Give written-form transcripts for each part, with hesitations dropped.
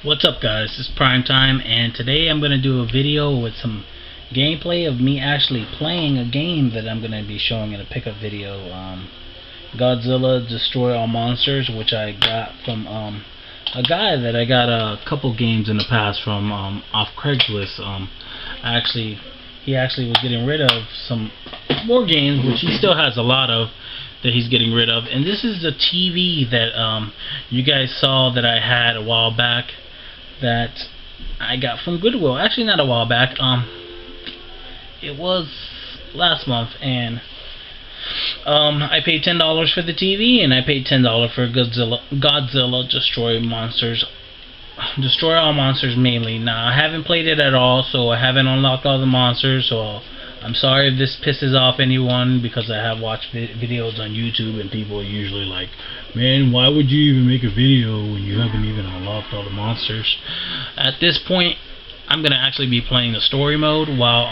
What's up, guys? This is Primetime, and today I'm going to do a video with some gameplay of me actually playing a game that I'm going to be showing in a pickup video. Godzilla Destroy All Monsters, which I got from a guy that I got a couple games in the past from off Craigslist. He actually was getting rid of some more games, which he still has a lot of that he's getting rid of. And this is the TV that you guys saw that I had a while back that I got from Goodwill. Actually, not a while back. It was last month, and I paid $10 for the TV, and I paid $10 for Godzilla Destroy All Monsters mainly. Now, I haven't played it at all, so I haven't unlocked all the monsters, so I'm sorry if this pisses off anyone, because I have watched videos on YouTube and people are usually like, man, why would you even make a video when you haven't even unlocked all the monsters? At this point, I'm going to actually be playing the story mode while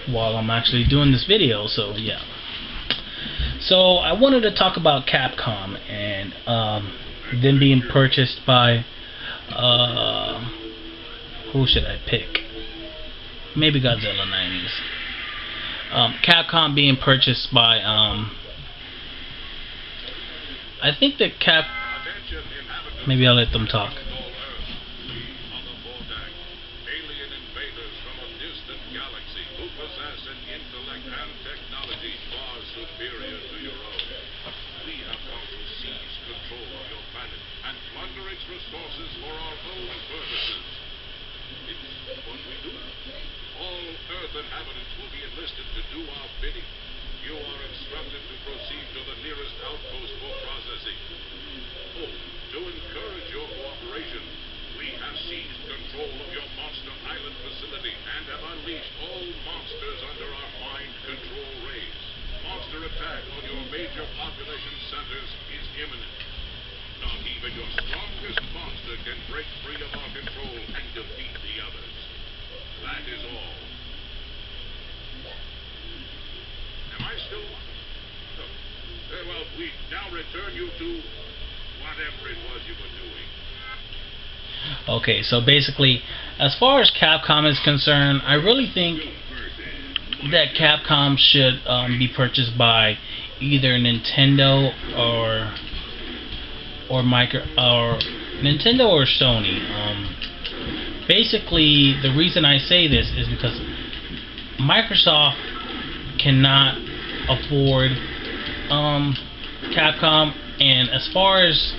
I'm actually doing this video, so yeah. So I wanted to talk about Capcom and them being purchased by who should I pick? Maybe Godzilla 90s. Capcom being purchased by I think that maybe I'll let them talk. Resources for our own purposes. It's what we do. All Earth inhabitants will be enlisted to do our bidding. You are instructed to proceed to the nearest outpost for processing. Oh, to encourage your cooperation, we have seized control of your Monster Island facility and have unleashed all monsters under our mind control rays. Monster attack on your major population centers is imminent. Not even your strongest monster can break free of our control and defeat the others. That is all. Am I still on? Very well, we now return you to whatever it was you were doing. Okay, so basically, as far as Capcom is concerned, I really think that Capcom should be purchased by either Nintendo or Nintendo or Sony. Basically, the reason I say this is because Microsoft cannot afford Capcom, and as far as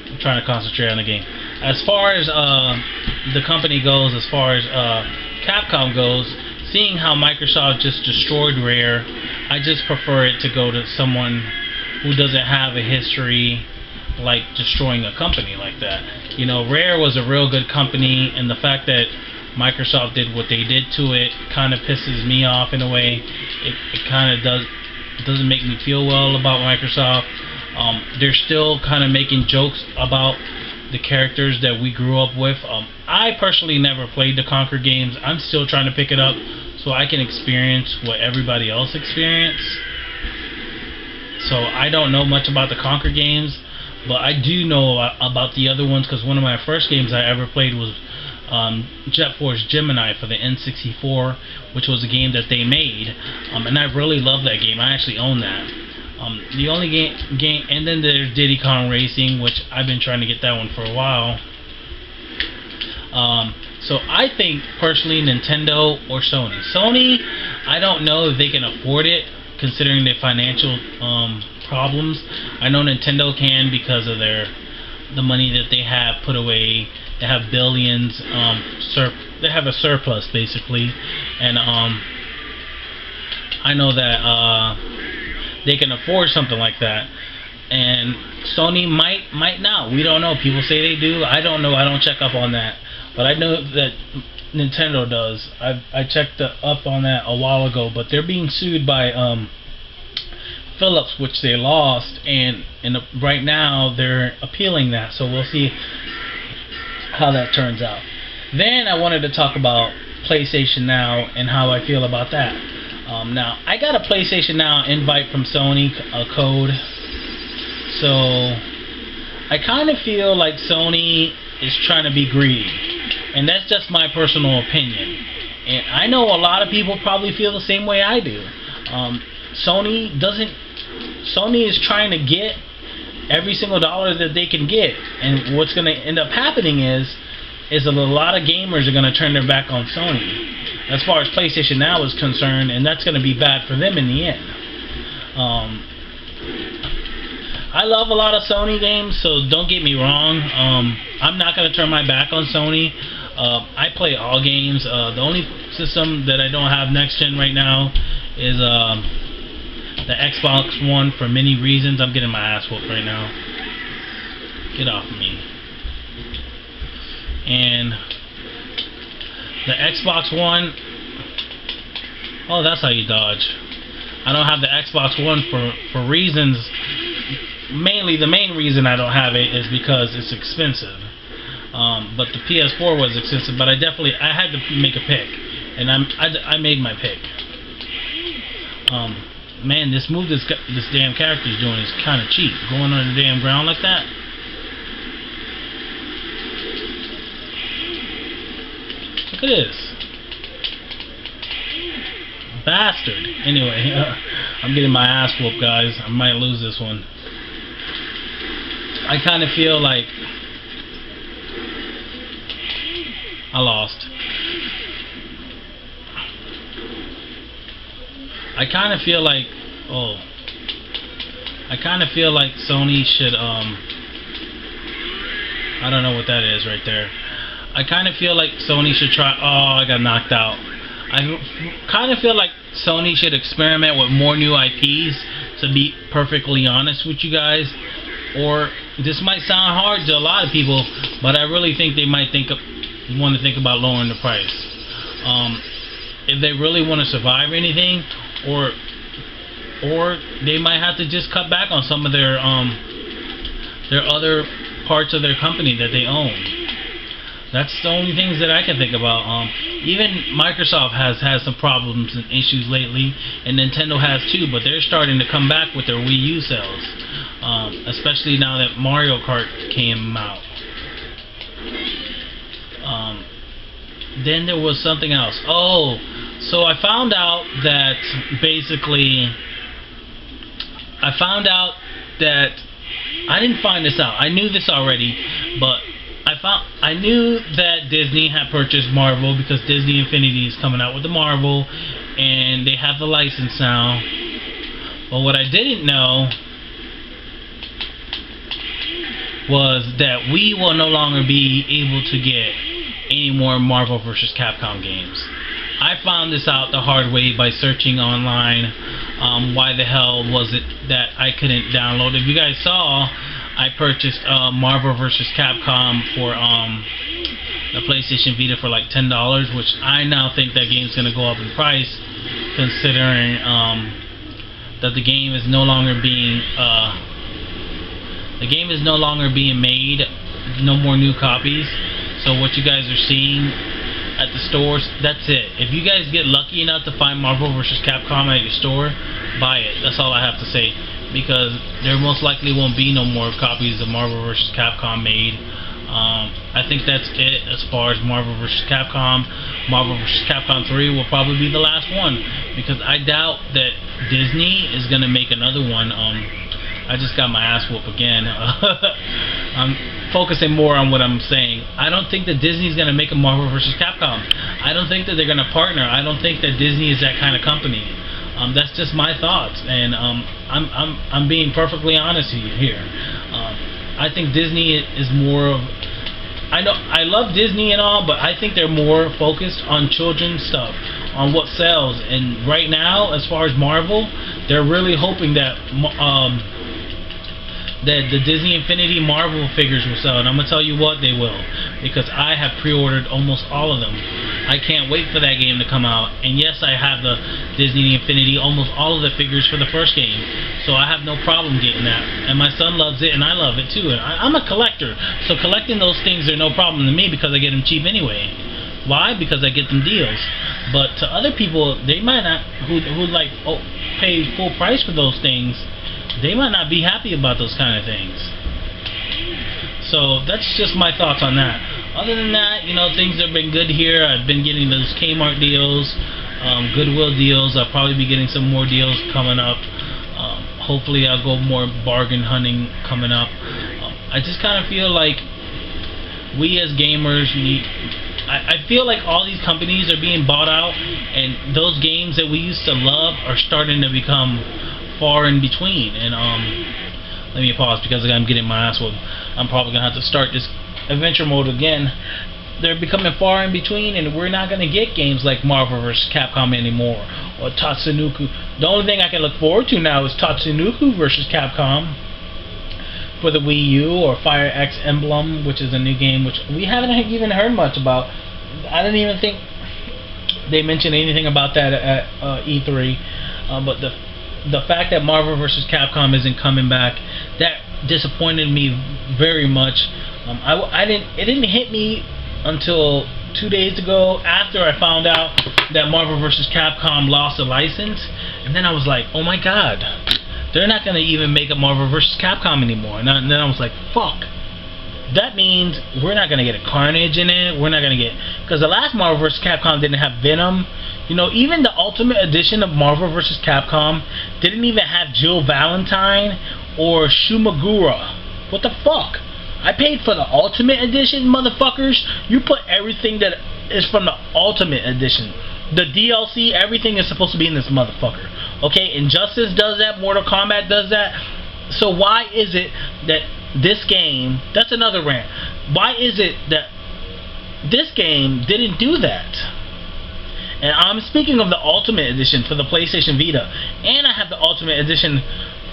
I'm trying to concentrate on the game. As far as the company goes, as far as Capcom goes, seeing how Microsoft just destroyed Rare, I just prefer it to go to someone who doesn't have a history like destroying a company like that. You know, Rare was a real good company, and the fact that Microsoft did what they did to it kind of pisses me off in a way. It kind of doesn't make me feel well about Microsoft. They're still kind of making jokes about the characters that we grew up with. I personally never played the Conquer games. I'm still trying to pick it up so I can experience what everybody else experienced. So I don't know much about the Conquer games, but I do know about the other ones, because one of my first games I ever played was Jet Force Gemini for the N64, which was a game that they made, and I really love that game. I actually own that. The only game, and then there's Diddy Kong Racing, which I've been trying to get that one for a while. So I think personally Nintendo or Sony. Sony, I don't know if they can afford it considering their financial problems. I know Nintendo can because of the money that they have put away. They have billions. They have a surplus basically, and I know that they can afford something like that. And Sony might not. We don't know. People say they do. I don't know. I don't check up on that. But I know that Nintendo does. I checked up on that a while ago. But they're being sued by Philips, which they lost, and right now they're appealing that. So we'll see how that turns out. Then I wanted to talk about PlayStation Now and how I feel about that. Now, I got a PlayStation Now invite from Sony, a code. So, I kind of feel like Sony is trying to be greedy. And that's just my personal opinion. And I know a lot of people probably feel the same way I do. Sony is trying to get every single dollar that they can get. And what's going to end up happening is a lot of gamers are going to turn their back on Sony as far as PlayStation Now is concerned, and that's going to be bad for them in the end. I love a lot of Sony games, so don't get me wrong. I'm not going to turn my back on Sony. I play all games. The only system that I don't have next gen right now is the Xbox One for many reasons. I'm getting my ass whooped right now. Get off of me. And the Xbox One, oh, that's how you dodge. I don't have the Xbox One for reasons. Mainly, the main reason I don't have it is because it's expensive. But the PS4 was expensive. But I had to make a pick, and I made my pick. Man, this move this damn character is doing is kind of cheap. Going on the damn ground like that. Look at this. Bastard. Anyway, I'm getting my ass whooped, guys. I might lose this one. I kind of feel like I lost. I kind of feel like Sony should I don't know what that is right there. I kind of feel like Sony should try. Oh, I got knocked out. I kind of feel like Sony should experiment with more new IPs, to be perfectly honest with you guys. Or this might sound hard to a lot of people, but I really think they might want to think about lowering the price. If they really want to survive anything, or they might have to just cut back on some of their other parts of their company that they own. That's the only things that I can think about. Even Microsoft has had some problems and issues lately, and Nintendo has too, but they're starting to come back with their Wii-u sales, especially now that Mario Kart came out. Then there was something else. Oh, so I found out that basically, I didn't find this out. I knew this already, but I knew that Disney had purchased Marvel because Disney Infinity is coming out with the Marvel, and they have the license now. But what I didn't know was that we will no longer be able to get any more Marvel vs. Capcom games. I found this out the hard way by searching online. Why the hell was it that I couldn't download? If you guys saw, I purchased Marvel vs. Capcom for the PlayStation Vita for like $10, which I now think that game's gonna go up in price, considering that the game is no longer being made. No more new copies. So what you guys are seeing at the stores, that's it. If you guys get lucky enough to find Marvel vs. Capcom at your store, buy it. That's all I have to say, because there most likely won't be no more copies of Marvel vs. Capcom made. I think that's it as far as Marvel vs. Capcom. Marvel vs. Capcom 3 will probably be the last one, because I doubt that Disney is going to make another one. I just got my ass whooped again. I'm focusing more on what I'm saying. I don't think that Disney's going to make a Marvel vs. Capcom. I don't think that they're going to partner. I don't think that Disney is that kind of company. That's just my thoughts, and I'm being perfectly honest here. I think Disney is more of, I love Disney and all, but I think they're more focused on children's stuff, on what sells. And right now, as far as Marvel, they're really hoping that that the Disney Infinity Marvel figures will sell, and I'm gonna tell you what, they will, because I have pre-ordered almost all of them. I can't wait for that game to come out. And yes, I have the Disney Infinity, almost all of the figures for the first game, so I have no problem getting that. And my son loves it, and I love it too. And I'm a collector, so collecting those things are no problem to me, because I get them cheap anyway. Why? Because I get them deals. But to other people, they might not, who like pay full price for those things, they might not be happy about those kind of things. So that's just my thoughts on that. Other than that, you know, things have been good here. I've been getting those Kmart deals, Goodwill deals. I'll probably be getting some more deals coming up. Hopefully I'll go more bargain hunting coming up. I just kind of feel like we as gamers need... I feel like all these companies are being bought out, and those games that we used to love are starting to become far in between. And let me pause because I'm getting my ass whooped. I'm probably gonna have to start this adventure mode again. They're becoming far in between, and we're not gonna get games like Marvel vs. Capcom anymore, or Tatsunoko. The only thing I can look forward to now is Tatsunoko vs. Capcom for the Wii-u, or Fire X Emblem, which is a new game which we haven't even heard much about. I didn't even think they mentioned anything about that at E3. But the fact that Marvel vs. Capcom isn't coming back, that disappointed me very much. It didn't hit me until 2 days ago, after I found out that Marvel vs. Capcom lost a license, and then I was like, oh my god, they're not going to even make a Marvel vs. Capcom anymore. And then I was like, fuck. That means we're not going to get a Carnage in it. We're not going to get... Because the last Marvel vs. Capcom didn't have Venom. You know, even the Ultimate Edition of Marvel vs. Capcom didn't even have Jill Valentine or Shumagura. What the fuck? I paid for the Ultimate Edition, motherfuckers. You put everything that is from the Ultimate Edition. The DLC, everything is supposed to be in this motherfucker. Okay, Injustice does that, Mortal Kombat does that. So why is it that this game, that's another rant, why is it that this game didn't do that? And I'm speaking of the Ultimate Edition for the PlayStation Vita, and I have the Ultimate Edition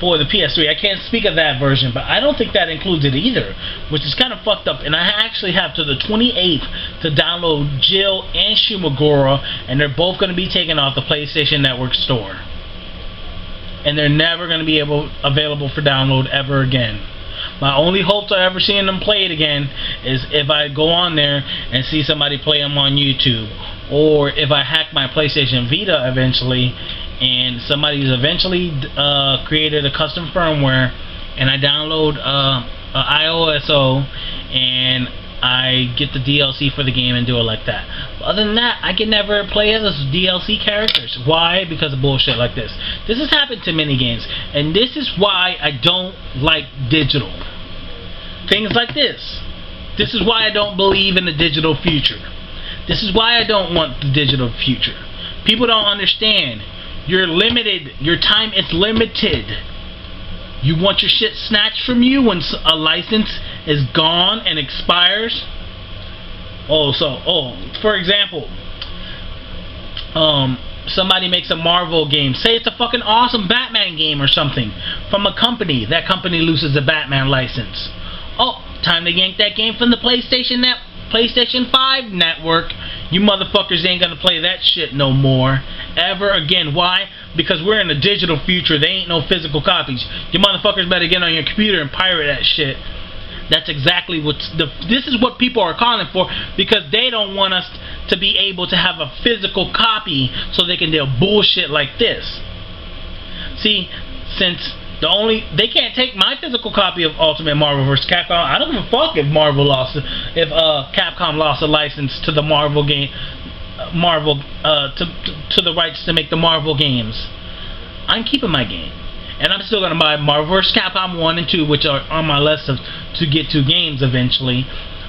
for the PS3. I can't speak of that version, but I don't think that includes it either, which is kind of fucked up. And I actually have to the 28th to download Jill and Shumagura, and they're both going to be taken off the PlayStation Network store. And they're never going to be available for download ever again. My only hope to ever seeing them play it again is if I go on there and see somebody play them on YouTube, or if I hack my PlayStation Vita eventually, and somebody's eventually created a custom firmware, and I download IOSO, and I get the DLC for the game and do it like that. But other than that, I can never play as DLC characters. Why? Because of bullshit like this. This has happened to many games, and this is why I don't like digital. Things like this. This is why I don't believe in the digital future. This is why I don't want the digital future. People don't understand. You're limited. Your time is limited. You want your shit snatched from you when a license is gone and expires? For example, somebody makes a Marvel game. Say it's a fucking awesome Batman game or something from a company. That company loses a Batman license. Oh, time to yank that game from the PlayStation 5 network. You motherfuckers ain't gonna play that shit no more ever again. Why? Because we're in a digital future. There ain't no physical copies. You motherfuckers better get on your computer and pirate that shit. That's exactly this is what people are calling for, because they don't want us to be able to have a physical copy so they can do bullshit like this. See, since they can't take my physical copy of Ultimate Marvel vs. Capcom. I don't give a fuck if Capcom lost a license to the Marvel game, to the rights to make the Marvel games. I'm keeping my game, and I'm still gonna buy Marvel vs. Capcom 1 and 2, which are on my list to get to games eventually.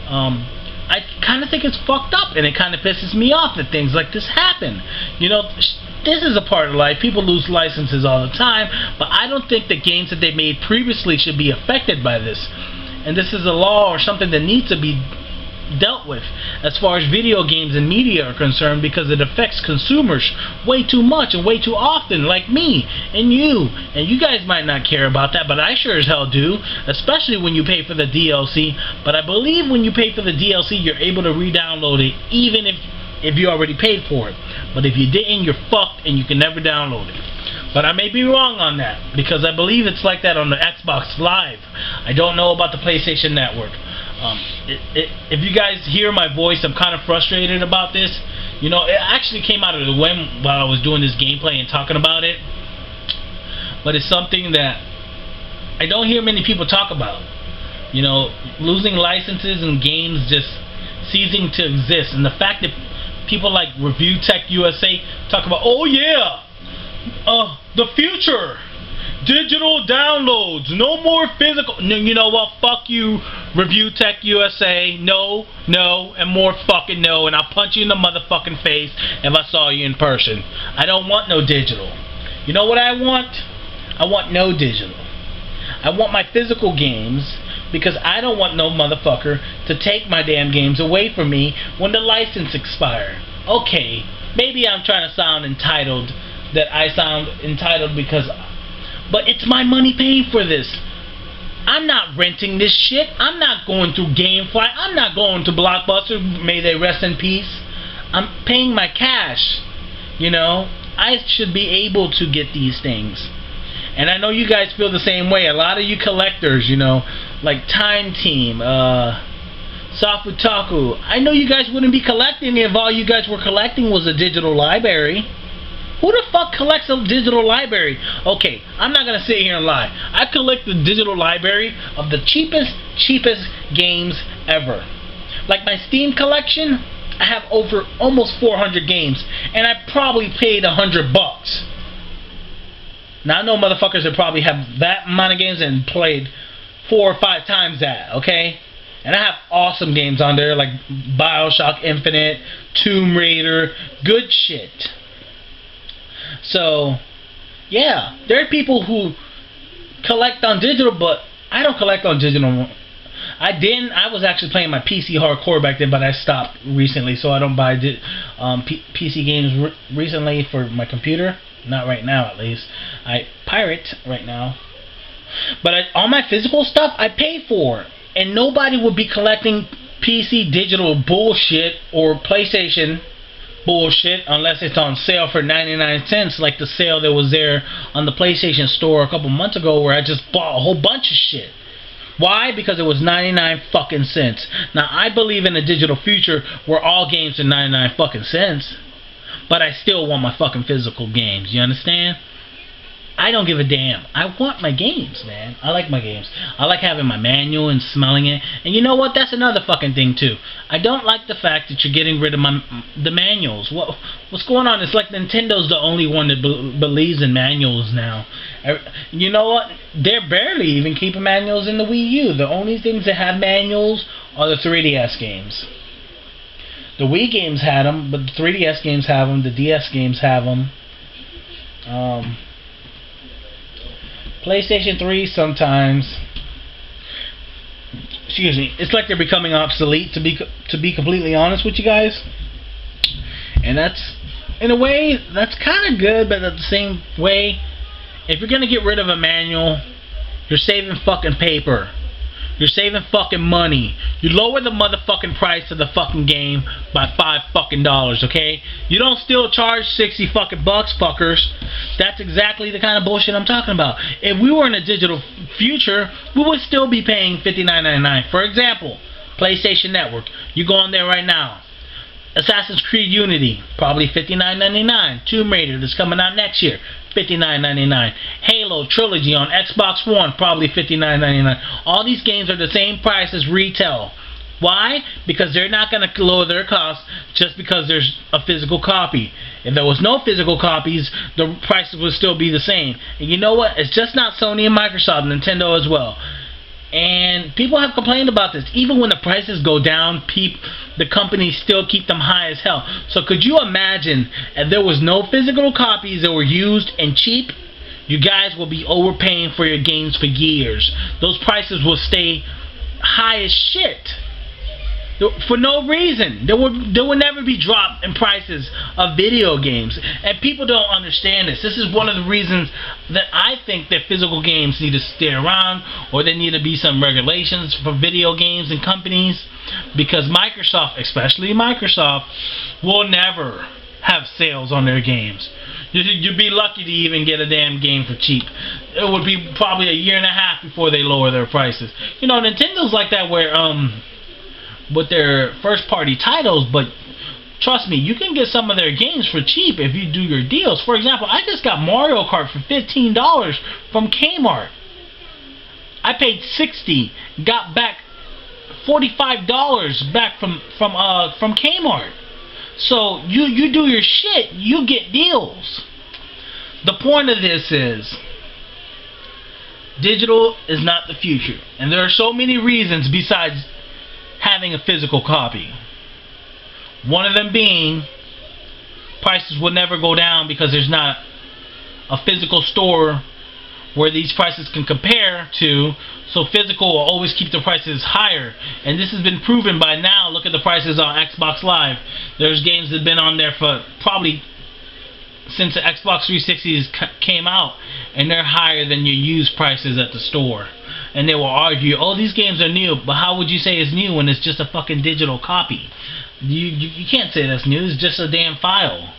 I kind of think it's fucked up, and it kind of pisses me off that things like this happen. You know, this is a part of life. People lose licenses all the time, but I don't think the games that they made previously should be affected by this. And this is a law or something that needs to be dealt with as far as video games and media are concerned, because it affects consumers way too much and way too often, like me and you. And you guys might not care about that, but I sure as hell do, especially when you pay for the DLC. But I believe when you pay for the DLC, you're able to re-download it, even if you already paid for it. But if you didn't, you're fucked and you can never download it. But I may be wrong on that, because I believe it's like that on the Xboxlive. I don't know about the PlayStation Network. If you guys hear my voice, I'm kind of frustrated about this. You know, it actually came out of the whim while I was doing this gameplay and talking about it. But it's something that I don't hear many people talk about. You know, losing licenses and games just ceasing to exist. And the fact that people like Review Tech USA talk about, oh yeah, the future, digital downloads, no more physical. No, you know what? Fuck you, Review Tech USA. No, and more fucking no. And I'll punch you in the motherfucking face if I saw you in person. I don't want no digital. You know what I want? I want no digital. I want my physical games, because I don't want no motherfucker to take my damn games away from me when the license expires. Okay, maybe I'm trying to sound entitled, that I sound entitled because, but it's my money paying for this. I'm not renting this shit. I'm not going through GameFly. I'm not going to Blockbuster. May they rest in peace. I'm paying my cash. You know, I should be able to get these things. And I know you guys feel the same way. A lot of you collectors, you know, like Time Team, Safutaku. I know you guys wouldn't be collecting if all you guys were collecting was a digital library. Who the fuck collects a digital library? Okay, I'm not gonna sit here and lie. I collect the digital library of the cheapest games ever. Like my Steam collection, I have over almost 400 games, and I probably paid $100. Now I know motherfuckers that probably have that amount of games and played 4 or 5 times that, okay? And I have awesome games on there like BioShock Infinite, Tomb Raider, good shit. So, yeah, there are people who collect on digital, but I don't collect on digital. I was actually playing my PC hardcore back then, but I stopped recently, so I don't buy PC games recently for my computer. Not right now, at least. I pirate right now. But all my physical stuff, I pay for. And nobody would be collecting PC digital bullshit or PlayStation bullshit unless it's on sale for 99 cents, like the sale that was there on the PlayStation Store a couple months ago where I just bought a whole bunch of shit. Why? Because it was 99 fucking cents. Now, I believe in a digital future where all games are 99 fucking cents. But I still want my fucking physical games. You understand? I don't give a damn. I want my games, man. I like my games. I like having my manual and smelling it. And you know what? That's another fucking thing, too. I don't like the fact that you're getting rid of the manuals. What's going on? It's like Nintendo's the only one that believes in manuals now. You know what? They're barely even keeping manuals in the Wii U. The only things that have manuals are the 3DS games. The Wii games had them, but the 3DS games have them. The DS games have them. PlayStation 3 sometimes. Excuse me. It's like they're becoming obsolete, to be completely honest with you guys. And that's, in a way, that's kind of good, but at the same way, if you're gonna get rid of a manual, you're saving fucking paper. You're saving fucking money. You lower the motherfucking price of the fucking game by $5 fucking, okay? You don't still charge 60 fucking bucks, fuckers. That's exactly the kind of bullshit I'm talking about. If we were in a digital future, we would still be paying $59.99. For example, PlayStation Network. You go on there right now. Assassin's Creed Unity, probably $59.99. Tomb Raider, that's coming out next year, $59.99. Halo Trilogy on Xbox One, probably $59.99. All these games are the same price as retail. Why? Because they're not going to lower their costs just because there's a physical copy. If there was no physical copies, the prices would still be the same. And you know what? It's just not Sony and Microsoft, Nintendo as well. And people have complained about this. Even when the prices go down, the companies still keep them high as hell. So could you imagine if there was no physical copies that were used and cheap? You guys will be overpaying for your games for years. Those prices will stay high as shit. For no reason. There will never be drop in prices of video games. And people don't understand this. This is one of the reasons that I think that physical games need to stay around, or there need to be some regulations for video games and companies, because Microsoft, especially Microsoft, will never have sales on their games. You'd be lucky to even get a damn game for cheap. It would be probably a year and a half before they lower their prices. You know, Nintendo's like that, where with their first party titles, but trust me, you can get some of their games for cheap if you do your deals. For example, I just got Mario Kart for $15 from Kmart. I paid $60, got back $45 back from Kmart. So you do your shit, you get deals. The point of this is, digital is not the future, and there are so many reasons besides having a physical copy. One of them being, prices will never go down because there's not a physical store where these prices can compare to, so physical will always keep the prices higher. And this has been proven by now. Look at the prices on Xbox Live. There's games that have been on there for probably since the Xbox 360s came out, and they're higher than your used prices at the store. And they will argue, oh, these games are new, but how would you say it's new when it's just a fucking digital copy? You can't say that's new. It's just a damn file.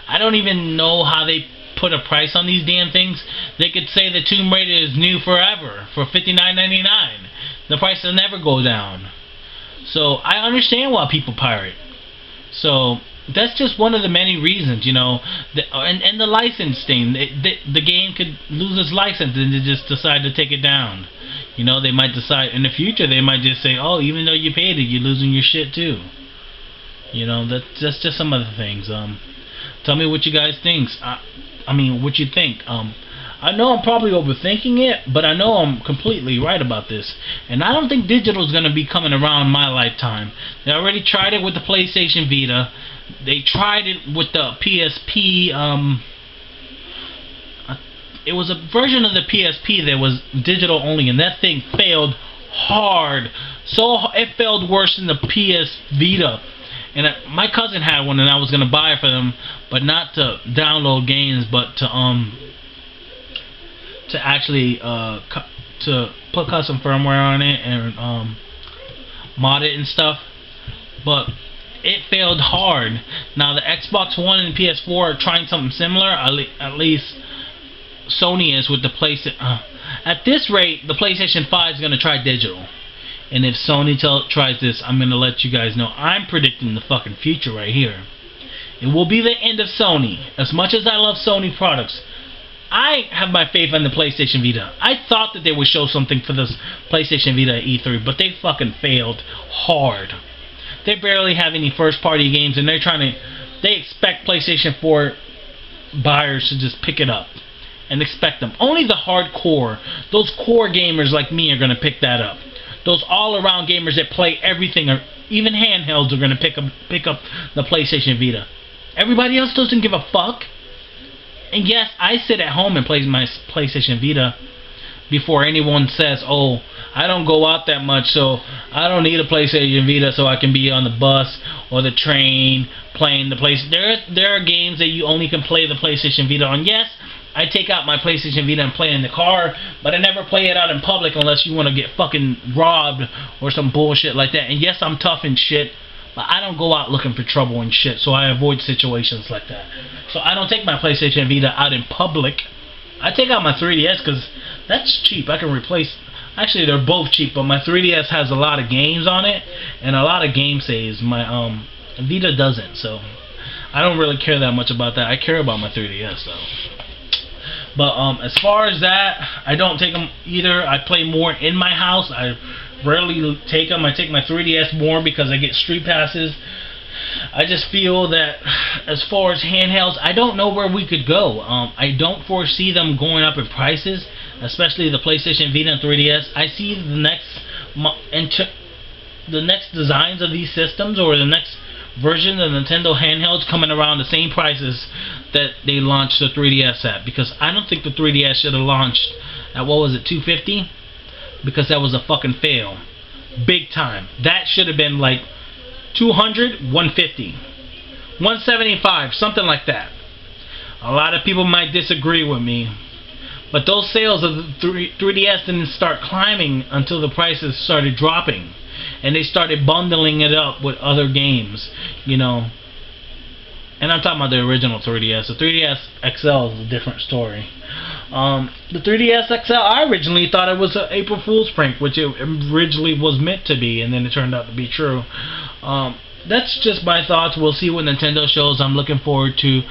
I don't even know how they put a price on these damn things. They could say the Tomb Raider is new forever for $59.99. The price will never go down. So I understand why people pirate. So that's just one of the many reasons, you know. And the license thing. The game could lose its license and they just decide to take it down. You know, they might decide in the future, they might just say, oh, even though you paid it, you're losing your shit too. You know, that's just some of the things. Tell me what you guys think. I mean, what you think. I know I'm probably overthinking it, but I know I'm completely right about this. And I don't think digital is going to be coming around my lifetime. They already tried it with the PlayStation Vita. They tried it with the PSP. It was a version of the PSP that was digital only, and that thing failed hard. So it failed worse than the PS Vita. And my cousin had one, and I was gonna buy it for them, but not to download games, but to actually to put custom firmware on it and mod it and stuff. But it failed hard. Now the Xbox One and PS4 are trying something similar. At least Sony is with the PlayStation. At this rate, the PlayStation 5 is gonna try digital. And if Sony tries this, I'm going to let you guys know. I'm predicting the fucking future right here. It will be the end of Sony. As much as I love Sony products, I have my faith in the PlayStation Vita. I thought that they would show something for this PlayStation Vita at E3, but they fucking failed hard. They barely have any first-party games, and they expect PlayStation 4 buyers to just pick it up and expect them. Only the hardcore, those core gamers like me are going to pick that up. Those all-around gamers that play everything, or even handhelds, are going to pick up the PlayStation Vita. Everybody else doesn't give a fuck. And yes, I sit at home and play my PlayStation Vita before anyone says, oh, I don't go out that much, so I don't need a PlayStation Vita so I can be on the bus or the train playing the PlayStation. There are games that you only can play the PlayStation Vita on. Yes, I take out my PlayStation Vita and play it in the car, but I never play it out in public unless you want to get fucking robbed or some bullshit like that. And yes, I'm tough and shit, but I don't go out looking for trouble and shit, so I avoid situations like that. So I don't take my PlayStation Vita out in public. I take out my 3DS because that's cheap. I can replace... Actually, they're both cheap, but my 3DS has a lot of games on it and a lot of game saves. My Vita doesn't, so I don't really care that much about that. I care about my 3DS, though. But as far as that, I don't take them either. I play more in my house. I rarely take them. I take my 3DS more because I get street passes. I just feel that as far as handhelds, I don't know where we could go. I don't foresee them going up in prices, especially the PlayStation Vita and 3DS. I see the next designs of these systems, or the next version of Nintendo handhelds, coming around the same prices that they launched the 3DS at, because I don't think the 3DS should have launched at, what was it, $250? Because that was a fucking fail, big time. That should have been like $200, $150, $175, something like that. A lot of people might disagree with me, but those sales of the 3DS didn't start climbing until the prices started dropping, and they started bundling it up with other games, you know. And I'm talking about the original 3DS. The 3DS XL is a different story. The 3DS XL, I originally thought it was an April Fool's prank, which it originally was meant to be, and then it turned out to be true. That's just my thoughts. We'll see what Nintendo shows. I'm looking forward to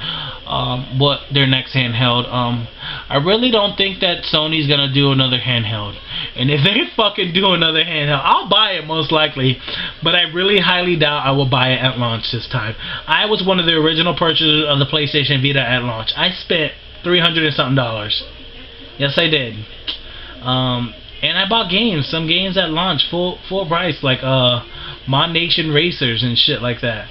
what their next handheld. I really don't think that Sony's gonna do another handheld, and if they fucking do another handheld, I'll buy it most likely, but I really highly doubt I will buy it at launch this time. I was one of the original purchasers of the PlayStation Vita at launch. I spent $300 and something. Yes, I did. And I bought games, some games at launch, full price, like Mod Nation Racers and shit like that.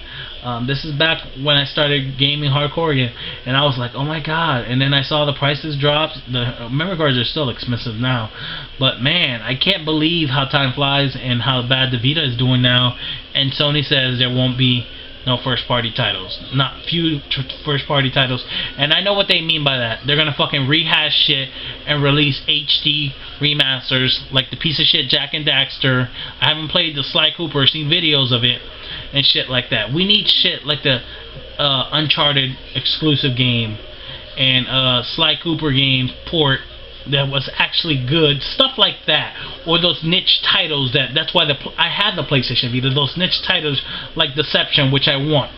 This is back when I started gaming hardcore again, and I was like, oh my god. And then I saw the prices drop. The memory cards are still expensive now, but man, I can't believe how time flies and how bad the Vita is doing now. And Sony says there won't be no first-party titles, not few first-party titles, and I know what they mean by that. They're gonna fucking rehash shit and release HD remasters like the piece of shit Jak and Daxter. I haven't played the Sly Cooper, seen videos of it and shit like that. We need shit like the Uncharted exclusive game and Sly Cooper game port that was actually good, stuff like that, or those niche titles that's why I had the PlayStation Vita, those niche titles like Deception, which I want,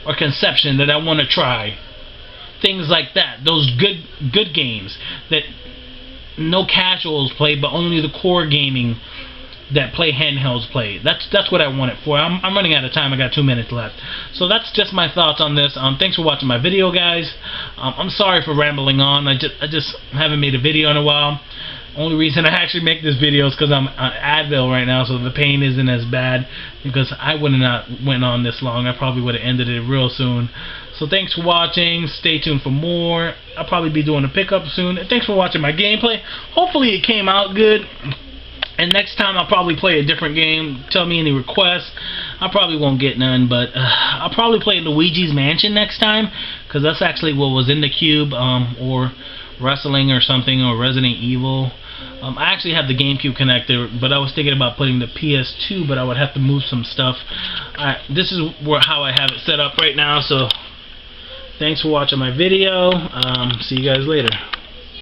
or Conception that I want to try, things like that, those good games that no casuals play, but only the core gaming that play handhelds play. That's what I want it for. I'm running out of time. I got 2 minutes left. So that's just my thoughts on this. Thanks for watching my video, guys. I'm sorry for rambling on. I just haven't made a video in a while. Only reason I actually make this video is because I'm on Advil right now, so the pain isn't as bad. Because I would have not went on this long. I probably would have ended it real soon. So thanks for watching. Stay tuned for more. I'll probably be doing a pickup soon. And thanks for watching my gameplay. Hopefully it came out good. And next time I'll probably play a different game. Tell me any requests. I probably won't get none, but I'll probably play Luigi's Mansion next time, because that's actually what was in the cube, or Wrestling or something, or Resident Evil. I actually have the GameCube connector, but I was thinking about putting the PS2, but I would have to move some stuff. Alright, this is how I have it set up right now, so thanks for watching my video. See you guys later.